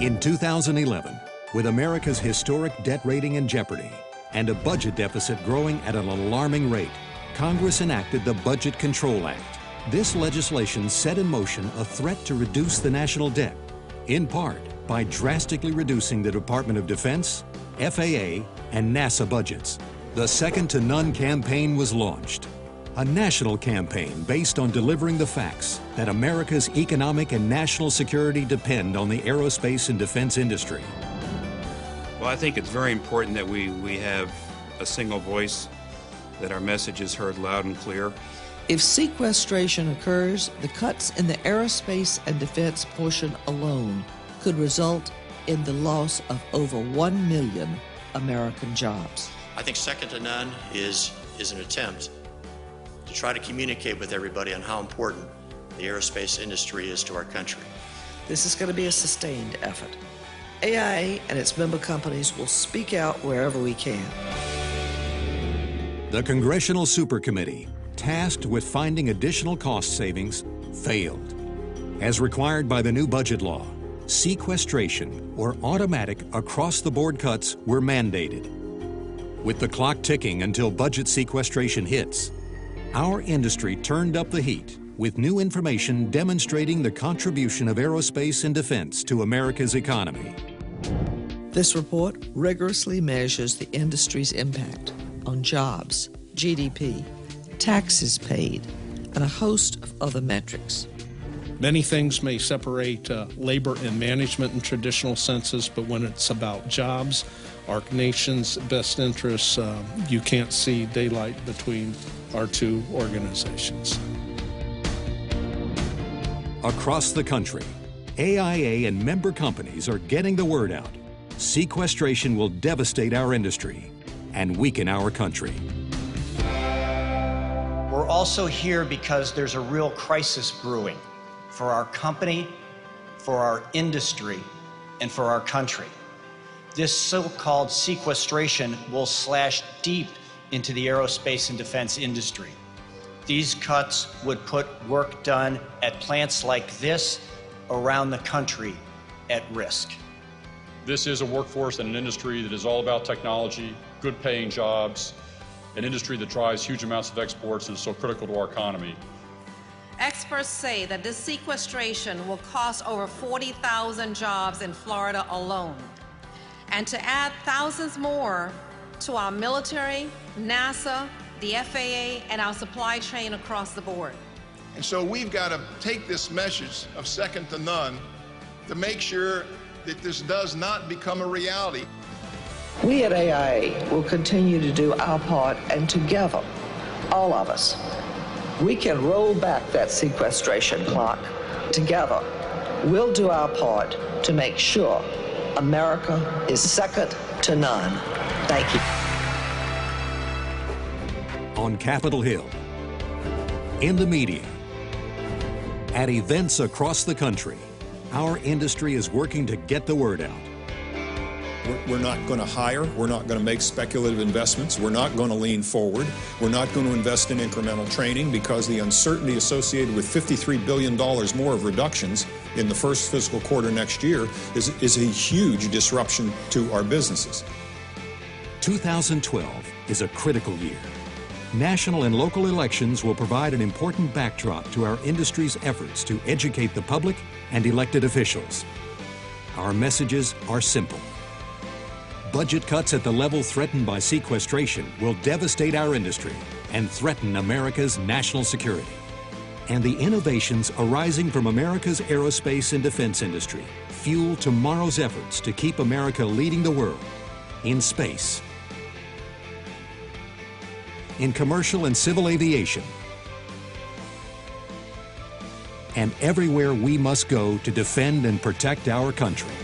In 2011, with America's historic debt rating in jeopardy and a budget deficit growing at an alarming rate, Congress enacted the Budget Control Act. This legislation set in motion a threat to reduce the national debt, in part by drastically reducing the Department of Defense, FAA, and NASA budgets. The Second to None campaign was launched, a national campaign based on delivering the facts that America's economic and national security depend on the aerospace and defense industry. Well, I think it's very important that we have a single voice, that our message is heard loud and clear. If sequestration occurs, the cuts in the aerospace and defense portion alone could result in the loss of over 1 million American jobs. I think Second to None is an attempt to try to communicate with everybody on how important the aerospace industry is to our country. This is going to be a sustained effort. AIA and its member companies will speak out wherever we can. The Congressional Super Committee, tasked with finding additional cost savings, failed. As required by the new budget law, sequestration or automatic across-the-board cuts were mandated. With the clock ticking until budget sequestration hits, our industry turned up the heat with new information demonstrating the contribution of aerospace and defense to America's economy. This report rigorously measures the industry's impact on jobs, GDP, taxes paid, and a host of other metrics. Many things may separate labor and management in traditional senses, but when it's about jobs, our nation's best interests, you can't see daylight between our two organizations. Across the country, AIA and member companies are getting the word out. Sequestration will devastate our industry and weaken our country. We're also here because there's a real crisis brewing for our company, for our industry, and for our country. This so-called sequestration will slash deep into the aerospace and defense industry. These cuts would put work done at plants like this around the country at risk. This is a workforce and an industry that is all about technology, good paying jobs, an industry that drives huge amounts of exports and is so critical to our economy. Experts say that this sequestration will cost over 40,000 jobs in Florida alone, and to add thousands more to our military, NASA, the FAA, and our supply chain across the board. And so we've got to take this message of Second to None to make sure that this does not become a reality. We at AIA will continue to do our part, and together, all of us, we can roll back that sequestration clock. Together, we'll do our part to make sure America is second to none. Thank you. On Capitol Hill, in the media, at events across the country, our industry is working to get the word out. We're not going to hire. We're not going to make speculative investments. We're not going to lean forward. We're not going to invest in incremental training because the uncertainty associated with $53 billion more of reductions in the first fiscal quarter next year is a huge disruption to our businesses. 2012 is a critical year. National and local elections will provide an important backdrop to our industry's efforts to educate the public and elected officials. Our messages are simple. Budget cuts at the level threatened by sequestration will devastate our industry and threaten America's national security. And the innovations arising from America's aerospace and defense industry fuel tomorrow's efforts to keep America leading the world in space, in commercial and civil aviation, and everywhere we must go to defend and protect our country.